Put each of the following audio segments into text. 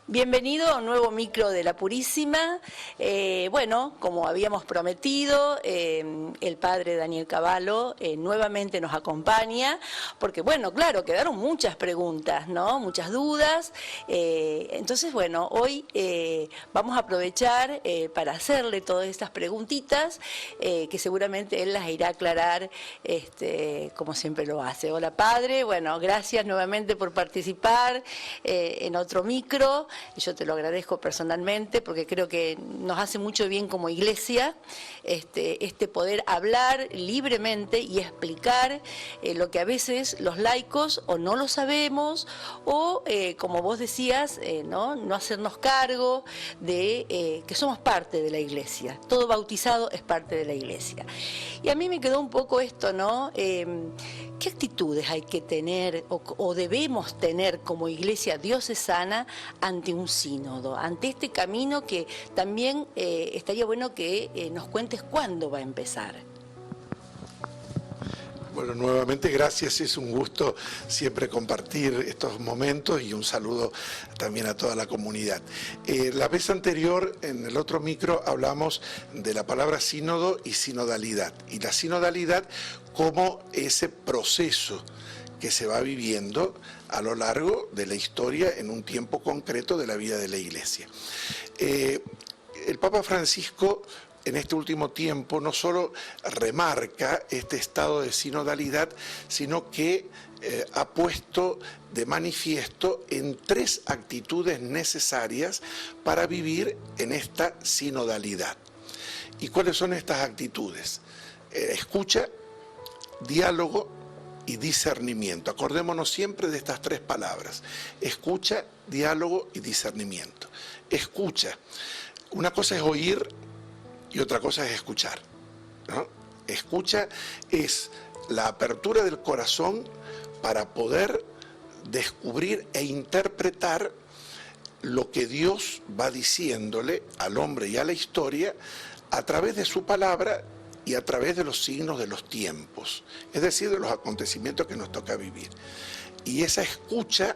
Bienvenido a un nuevo micro de La Purísima. Bueno, como habíamos prometido, el padre Daniel Cavallo nuevamente nos acompaña, porque bueno, claro, quedaron muchas preguntas, ¿no? Muchas dudas. Entonces, bueno, hoy vamos a aprovechar para hacerle todas estas preguntitas, que seguramente él las irá a aclarar, como siempre lo hace. Hola, padre. Bueno, gracias nuevamente por participar en otro micro. Yo te lo agradezco personalmente porque creo que nos hace mucho bien como iglesia este poder hablar libremente y explicar lo que a veces los laicos o no lo sabemos o, como vos decías, no hacernos cargo de que somos parte de la iglesia. Todo bautizado es parte de la iglesia. Y a mí me quedó un poco esto, ¿no? ¿Qué actitudes hay que tener o debemos tener como iglesia diocesana ante un sínodo, ante este camino que también estaría bueno que nos cuentes cuándo va a empezar? Bueno, nuevamente gracias, es un gusto siempre compartir estos momentos y un saludo también a toda la comunidad. La vez anterior, en el otro micro, hablamos de la palabra sínodo y sinodalidad. Y la sinodalidad como ese proceso que se va viviendo a lo largo de la historia en un tiempo concreto de la vida de la Iglesia. El Papa Francisco en este último tiempo no solo remarca este estado de sinodalidad, sino que ha puesto de manifiesto en 3 actitudes necesarias para vivir en esta sinodalidad. ¿Y cuáles son estas actitudes? Escucha, diálogo y discernimiento. Acordémonos siempre de estas 3 palabras: escucha, diálogo y discernimiento. Escucha. Una cosa es oír y otra cosa es escuchar, ¿no? Escucha es la apertura del corazón para poder descubrir e interpretar lo que Dios va diciéndole al hombre y a la historia a través de su palabra y a través de los signos de los tiempos, es decir, de los acontecimientos que nos toca vivir. Y esa escucha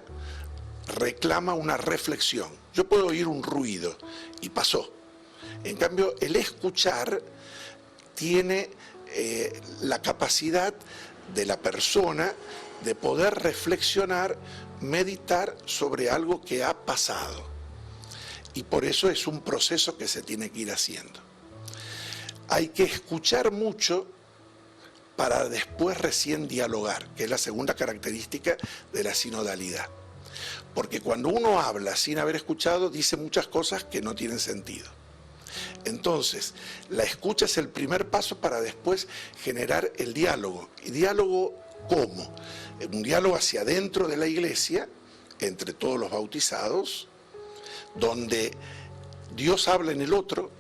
reclama una reflexión. Yo puedo oír un ruido y pasó. En cambio, el escuchar tiene la capacidad de la persona de poder reflexionar, meditar sobre algo que ha pasado. Y por eso es un proceso que se tiene que ir haciendo. Hay que escuchar mucho para después recién dialogar, que es la segunda característica de la sinodalidad. Porque cuando uno habla sin haber escuchado, dice muchas cosas que no tienen sentido. Entonces, la escucha es el primer paso para después generar el diálogo. ¿Y diálogo cómo? Un diálogo hacia adentro de la iglesia, entre todos los bautizados, donde Dios habla en el otro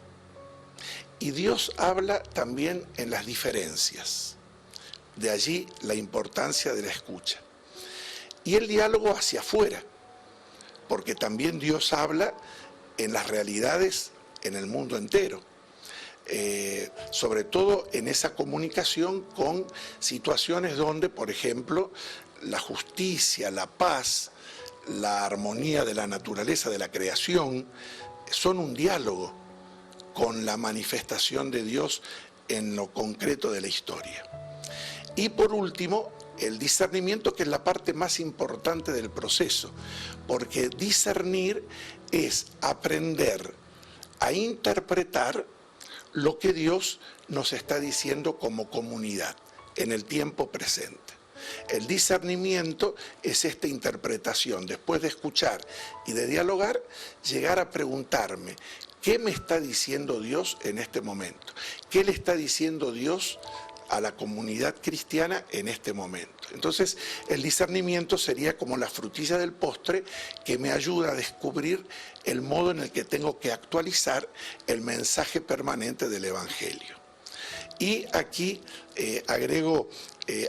y Dios habla también en las diferencias. De allí la importancia de la escucha. Y el diálogo hacia afuera, porque también Dios habla en las realidades en el mundo entero, sobre todo en esa comunicación con situaciones donde, por ejemplo, la justicia, la paz, la armonía de la naturaleza, de la creación, son un diálogo con la manifestación de Dios en lo concreto de la historia. Y por último, el discernimiento, que es la parte más importante del proceso, porque discernir es aprender a interpretar lo que Dios nos está diciendo como comunidad en el tiempo presente. El discernimiento es esta interpretación, después de escuchar y de dialogar, llegar a preguntarme, ¿qué me está diciendo Dios en este momento? ¿Qué le está diciendo Dios a la comunidad cristiana en este momento? Entonces, el discernimiento sería como la frutilla del postre que me ayuda a descubrir el modo en el que tengo que actualizar el mensaje permanente del Evangelio. Y aquí agrego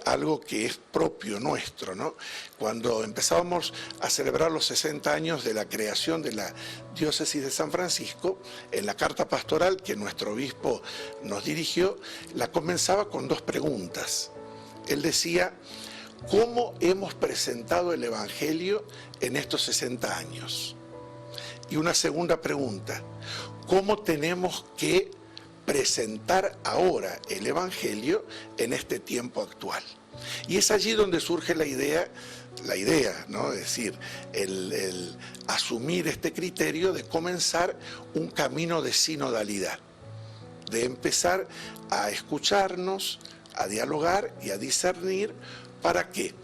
algo que es propio nuestro, ¿no? Cuando empezábamos a celebrar los 60 años de la creación de la diócesis de San Francisco, en la carta pastoral que nuestro obispo nos dirigió, la comenzaba con 2 preguntas. Él decía: ¿cómo hemos presentado el Evangelio en estos 60 años? Y una segunda pregunta, ¿cómo tenemos que presentar ahora el Evangelio en este tiempo actual? Y es allí donde surge la idea, ¿no? Es decir, el asumir este criterio de comenzar un camino de sinodalidad, de empezar a escucharnos, a dialogar y a discernir. ¿Para qué?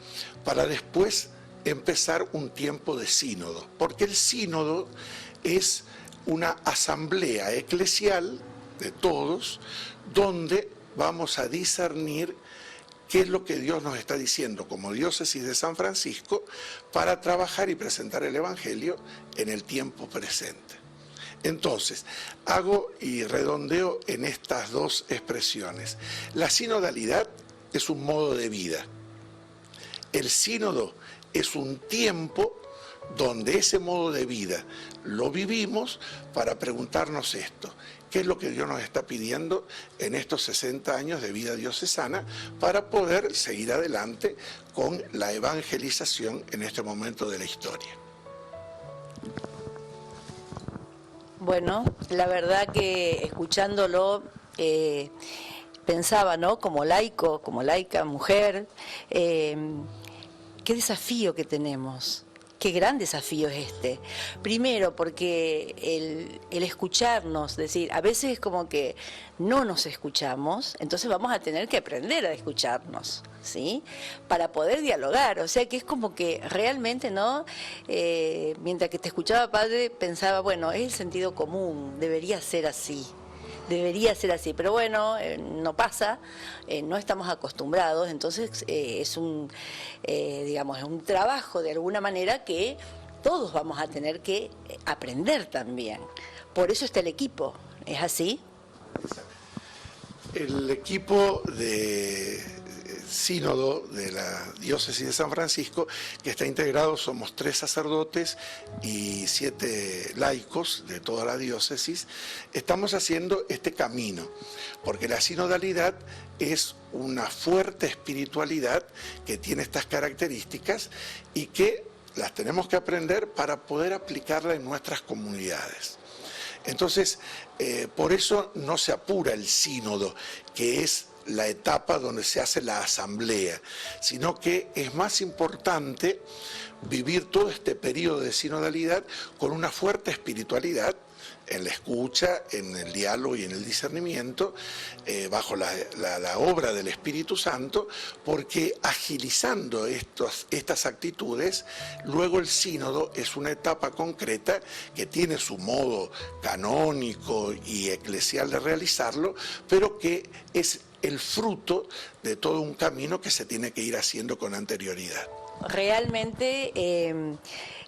Para después empezar un tiempo de sínodo, porque el sínodo es una asamblea eclesial de todos, donde vamos a discernir qué es lo que Dios nos está diciendo como diócesis de San Francisco para trabajar y presentar el Evangelio en el tiempo presente. Entonces, hago y redondeo en estas dos expresiones. La sinodalidad es un modo de vida. El sínodo es un tiempo donde ese modo de vida lo vivimos para preguntarnos esto. ¿Qué es lo que Dios nos está pidiendo en estos 60 años de vida diocesana para poder seguir adelante con la evangelización en este momento de la historia? Bueno, la verdad que escuchándolo pensaba, ¿no? Como laico, como laica, mujer, qué desafío que tenemos. Qué gran desafío es este. Primero, porque el escucharnos, es decir, a veces es como que no nos escuchamos, entonces vamos a tener que aprender a escucharnos, ¿sí? Para poder dialogar. O sea que es como que realmente, ¿no? Mientras que te escuchaba, padre, pensaba, bueno, es el sentido común, debería ser así. Debería ser así, pero bueno, no pasa, no estamos acostumbrados, entonces es digamos, es un trabajo de alguna manera que todos vamos a tener que aprender también. Por eso está el equipo, ¿es así? El equipo de sínodo de la diócesis de San Francisco, que está integrado, somos 3 sacerdotes y 7 laicos de toda la diócesis, estamos haciendo este camino, porque la sinodalidad es una fuerte espiritualidad que tiene estas características y que las tenemos que aprender para poder aplicarla en nuestras comunidades. Entonces, por eso no se apura el sínodo, que es la etapa donde se hace la asamblea, sino que es más importante vivir todo este periodo de sinodalidad con una fuerte espiritualidad en la escucha, en el diálogo y en el discernimiento, bajo la obra del Espíritu Santo, porque agilizando estas actitudes, luego el sínodo es una etapa concreta que tiene su modo canónico y eclesial de realizarlo, pero que es el fruto de todo un camino que se tiene que ir haciendo con anterioridad. Realmente,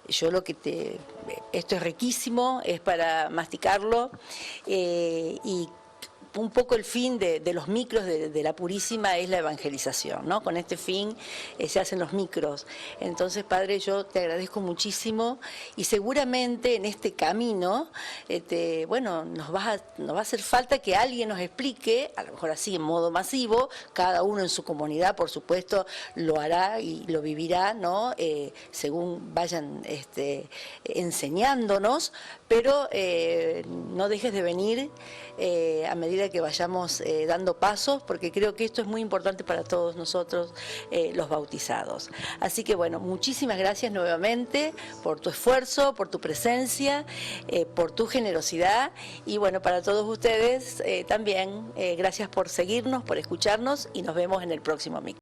esto es riquísimo, es para masticarlo, y un poco el fin de los micros de la Purísima es la evangelización, ¿no? Con este fin se hacen los micros. Entonces, padre, yo te agradezco muchísimo y seguramente en este camino, bueno, nos va a hacer falta que alguien nos explique, a lo mejor así en modo masivo, cada uno en su comunidad, por supuesto, lo hará y lo vivirá, ¿no? Según vayan enseñándonos, pero no dejes de venir a medida que vayamos dando pasos, porque creo que esto es muy importante para todos nosotros, los bautizados. Así que bueno, muchísimas gracias nuevamente por tu esfuerzo, por tu presencia, por tu generosidad, y bueno, para todos ustedes también, gracias por seguirnos, por escucharnos, y nos vemos en el próximo micro.